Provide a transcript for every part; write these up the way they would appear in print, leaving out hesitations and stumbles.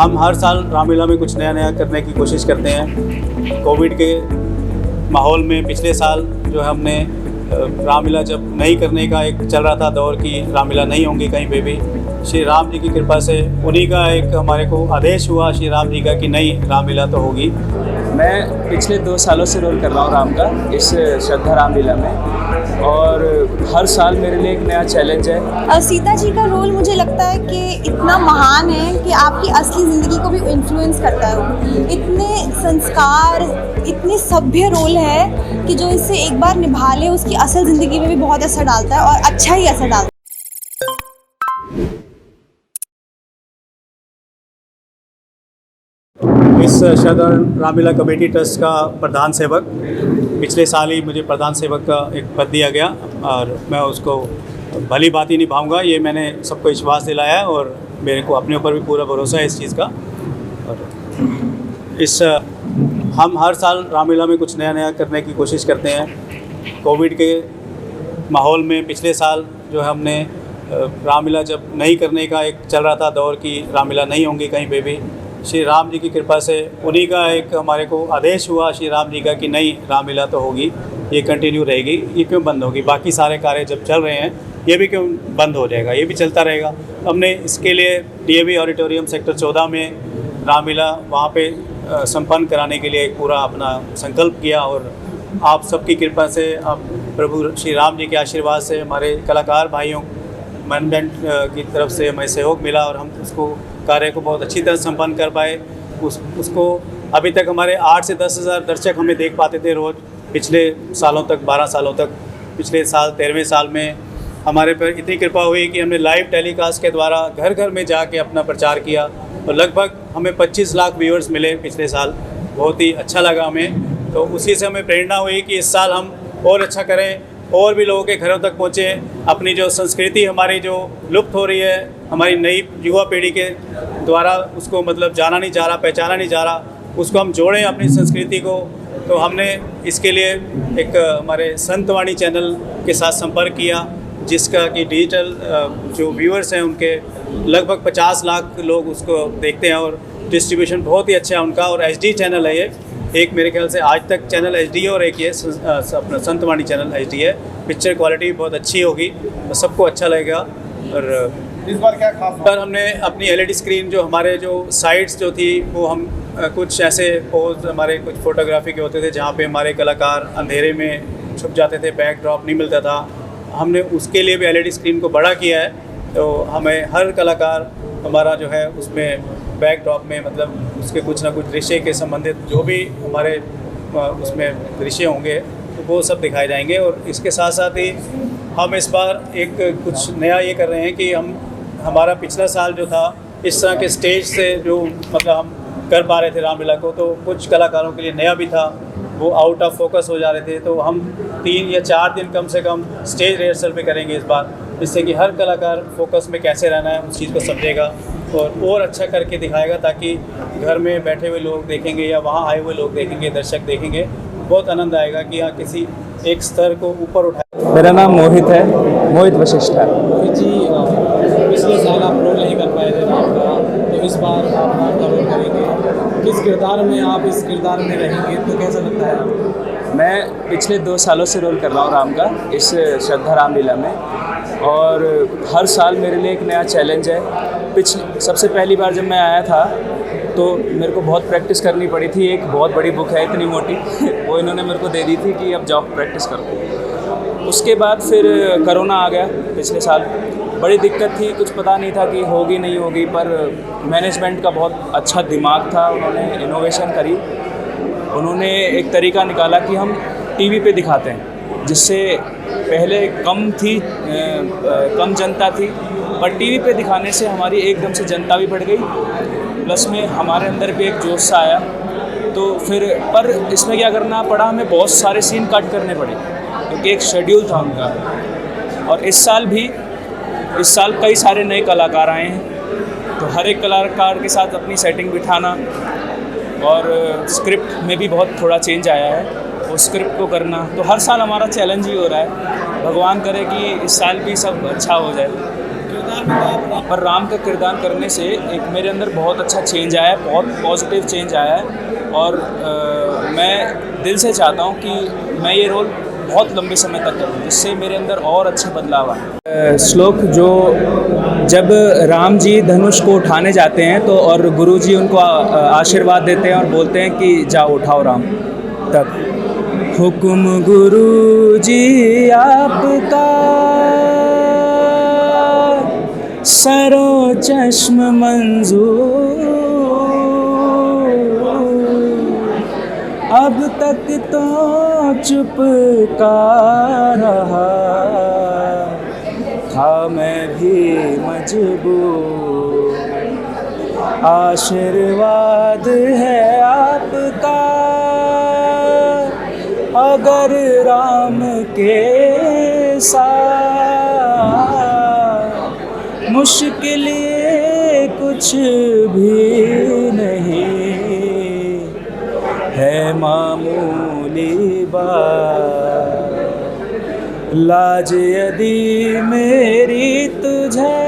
हम हर साल रामलीला में कुछ नया नया करने की कोशिश करते हैं। कोविड के माहौल में पिछले साल जो हमने रामलीला जब नहीं करने का एक चल रहा था दौर कि रामलीला नहीं होंगी कहीं पे भी, श्री राम जी की कृपा से उन्हीं का एक हमारे को आदेश हुआ श्री राम जी का कि नहीं, रामलीला तो होगी। मैं पिछले 2 सालों से रोल कर रहा हूँ राम का इस श्रद्धा रामलीला में, और हर साल मेरे लिए एक नया चैलेंज है। सीता जी का रोल मुझे लगता है कि इतना महान है कि आपकी असली ज़िंदगी को भी इन्फ्लुएंस करता है वो। इतने संस्कार, इतनी सभ्य रोल है कि जो इसे एक बार निभा ले उसकी असल ज़िंदगी में भी बहुत असर डालता है और अच्छा ही असर डालता है। इस श्रद्धा रामलीला कमेटी ट्रस्ट का प्रधान सेवक, पिछले साल ही मुझे प्रधान सेवक का एक पद दिया गया और मैं उसको भली भांति निभाऊंगा, ये मैंने सबको विश्वास दिलाया है और मेरे को अपने ऊपर भी पूरा भरोसा है इस चीज़ का। और हम हर साल रामलीला में कुछ नया नया करने की कोशिश करते हैं। कोविड के माहौल में पिछले साल जो हमने रामलीला जब नहीं करने का एक चल रहा था दौर कि रामलीला नहीं होंगी कहीं पे भी, श्री राम जी की कृपा से उन्हीं का एक हमारे को आदेश हुआ श्री राम जी का कि नहीं, रामलीला तो होगी, ये कंटिन्यू रहेगी। ये क्यों बंद होगी? बाकी सारे कार्य जब चल रहे हैं ये भी क्यों बंद हो जाएगा? ये भी चलता रहेगा। हमने इसके लिए डीएवी ऑडिटोरियम सेक्टर 14 में रामलीला वहाँ पे संपन्न कराने के लिए एक पूरा अपना संकल्प किया और आप सबकी कृपा से, आप प्रभु श्री राम जी के आशीर्वाद से, हमारे कलाकार भाइयों मैनेजमेंट की तरफ से हमें सहयोग मिला और हम उसको कार्य को बहुत अच्छी तरह संपन्न कर पाए। उसको अभी तक हमारे 8 से 10 हज़ार दर्शक हमें देख पाते थे रोज़, पिछले सालों तक, 12 सालों तक। पिछले साल 13वें साल में हमारे पर इतनी कृपा हुई कि हमने लाइव टेलीकास्ट के द्वारा घर घर में जाके अपना प्रचार किया और लगभग हमें 25 लाख व्यूअर्स मिले पिछले साल। बहुत ही अच्छा लगा हमें, तो उसी से हमें प्रेरणा हुई कि इस साल हम और अच्छा करें, और भी लोगों के घरों तक पहुँचें। अपनी जो संस्कृति हमारी जो लुप्त हो रही है, हमारी नई युवा पीढ़ी के द्वारा उसको मतलब जाना नहीं जा रहा, पहचाना नहीं जा रहा, उसको हम जोड़ें अपनी संस्कृति को। तो हमने इसके लिए एक हमारे संतवाणी चैनल के साथ संपर्क किया, जिसका कि डिजिटल जो व्यूअर्स हैं उनके लगभग 50 लाख लोग उसको देखते हैं और डिस्ट्रीब्यूशन बहुत ही अच्छा है उनका। और HD चैनल है ये, एक मेरे ख्याल से आज तक चैनल HD है और एक ये अपना संतवाणी चैनल HD है। पिक्चर क्वालिटी बहुत अच्छी होगी तो सबको अच्छा लगेगा। और इस बार क्या खास पर हमने अपनी LED स्क्रीन, जो हमारे जो साइट्स जो थी वो हम कुछ ऐसे पोज हमारे कुछ फोटोग्राफी के होते थे जहाँ पे हमारे कलाकार अंधेरे में छुप जाते थे, बैकड्रॉप नहीं मिलता था, हमने उसके लिए भी LED स्क्रीन को बड़ा किया है। तो हमें हर कलाकार हमारा जो है उसमें बैकड्रॉप में मतलब उसके कुछ ना कुछ दृश्य के संबंधित जो भी हमारे उसमें दृश्य होंगे तो वो सब दिखाए जाएंगे। और इसके साथ साथ ही हम इस बार एक कुछ नया ये कर रहे हैं कि हमारा पिछला साल जो था इस तरह के स्टेज से जो मतलब हम कर पा रहे थे रामलीला को, तो कुछ कलाकारों के लिए नया भी था, वो आउट ऑफ फोकस हो जा रहे थे। तो हम 3 या 4 दिन कम से कम स्टेज रिहर्सल भी करेंगे इस बार, जिससे कि हर कलाकार फोकस में कैसे रहना है उस चीज़ को समझेगा और अच्छा करके दिखाएगा, ताकि घर में बैठे हुए लोग देखेंगे या वहाँ आए हुए लोग देखेंगे, दर्शक देखेंगे, बहुत आनंद आएगा कि हाँ किसी एक स्तर को ऊपर उठाए। मेरा नाम मोहित है, मोहित वशिष्ठ है। मोहित जी, पिछले साल आप रोल नहीं कर पाए थे राम का, तो इस बार आप राम का रोल करेंगे। किस किरदार में आप इस किरदार में रहेंगे तो कैसा लगता है आपको? मैं पिछले 2 सालों से रोल कर रहा हूँ राम का इस श्रद्धा रामलीला में, और हर साल मेरे लिए एक नया चैलेंज है। सबसे पहली बार जब मैं आया था तो मेरे को बहुत प्रैक्टिस करनी पड़ी थी। एक बहुत बड़ी बुक है इतनी मोटी वो इन्होंने मेरे को दे दी थी कि अब जाओ प्रैक्टिस करो। उसके बाद फिर कोरोना आ गया पिछले साल, बड़ी दिक्कत थी, कुछ पता नहीं था कि होगी नहीं होगी, पर मैनेजमेंट का बहुत अच्छा दिमाग था, उन्होंने इनोवेशन करी, उन्होंने एक तरीका निकाला कि हम टीवी पे दिखाते हैं, जिससे पहले कम जनता थी, पर टीवी पे दिखाने से हमारी एकदम से जनता भी बढ़ गई, प्लस में हमारे अंदर भी एक जोश सा आया। तो फिर पर इसमें क्या करना पड़ा, हमें बहुत सारे सीन कट करने पड़े क्योंकि एक शेड्यूल था उनका। और इस साल कई सारे नए कलाकार आए हैं, तो हर एक कलाकार के साथ अपनी सेटिंग बिठाना, और स्क्रिप्ट में भी बहुत थोड़ा चेंज आया है, वो स्क्रिप्ट को करना। तो हर साल हमारा चैलेंज ही हो रहा है, भगवान करे कि इस साल भी सब अच्छा हो जाए। किरदार में तो आप पर राम का किरदार करने से एक मेरे अंदर बहुत अच्छा चेंज आया है, बहुत पॉजिटिव चेंज आया है और मैं दिल से चाहता हूँ कि मैं ये रोल बहुत लंबे समय तक करूँ, जिससे मेरे अंदर और अच्छे बदलाव आए। श्लोक जो जब राम जी धनुष को उठाने जाते हैं तो और गुरु जी उनको आशीर्वाद देते हैं और बोलते हैं कि जाओ उठाओ राम, तब हुक्म गुरु जी आपका सरो चश्म मंजूर, अब तक तो चुप का रहा था मैं भी मजबूर, आशीर्वाद है आपका अगर राम के साथ, मुश्किल ये कुछ भी नहीं है मामूली बात, लाज यदि मेरी तुझे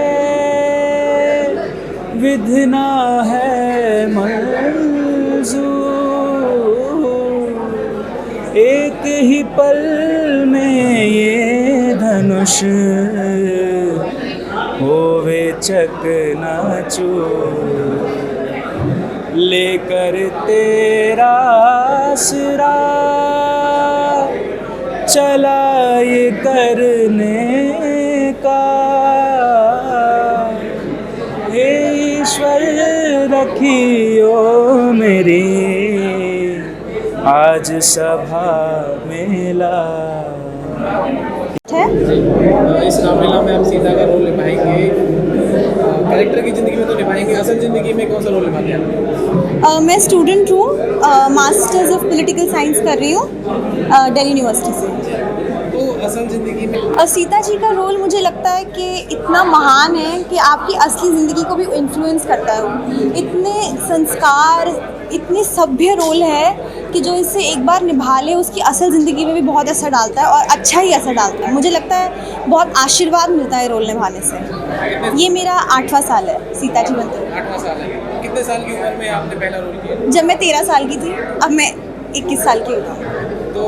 विधना है मंजूर, एक ही पल में ये धनुष होवे चकनाचूर, लेकर तेरा आसरा चला ये करने का, हे ईश्वर रखियो मेरी आज सभा मेला। इस रामलीला में आप सीता का रोल निभाएंगे, कैरेक्टर की ज़िंदगी में तो निभाएंगे, असल ज़िंदगी में कौन सा रोल निभाते हैं? मैं स्टूडेंट हूँ, मास्टर्स ऑफ पॉलिटिकल साइंस कर रही हूँ दिल्ली यूनिवर्सिटी से। तो असल ज़िंदगी में सीता जी का रोल मुझे लगता है कि इतना महान है कि आपकी असली ज़िंदगी को भी इन्फ्लुएंस करता है वो। इतने संस्कार, इतनी सभ्य रोल है कि जो इसे एक बार निभा ले उसकी असल ज़िंदगी में भी बहुत असर डालता है और अच्छा ही असर डालता है। मुझे लगता है बहुत आशीर्वाद मिलता है रोल निभाने से। ये मेरा 8वां साल है सीता जी बनते हुए। 8वां साल है। कितने साल की उम्र में आपने पहला रोल किया? जब मैं 13 साल की थी, अब मैं 21 साल की हूँ। तो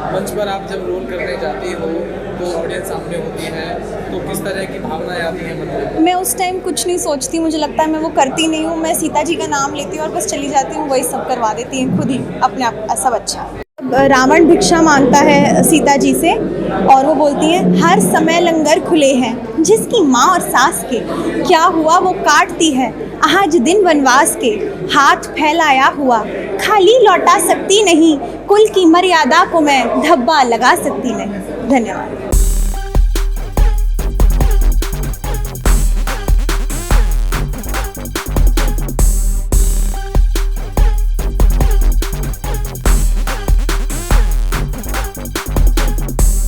मंच पर आप जब रोल करने जाती हो तो ऑडियंस सामने होती है, तो किस तरह की भावनाएं आती हैं मन में? मैं उस टाइम कुछ नहीं सोचती, मुझे लगता है मैं वो करती नहीं हूँ। मैं सीता जी का नाम लेती हूँ और बस चली जाती हूँ, वही सब करवा देती हैं खुद ही अपने आप, सब अच्छा। रावण भिक्षा मांगता है सीता जी से और वो बोलती हैं हर समय लंगर खुले हैं, जिसकी माँ और सास के क्या हुआ वो काटती है, आज दिन वनवास के हाथ फैलाया हुआ खाली लौटा सकती नहीं, कुल की मर्यादा को मैं धब्बा लगा सकती नहीं। धन्यवाद।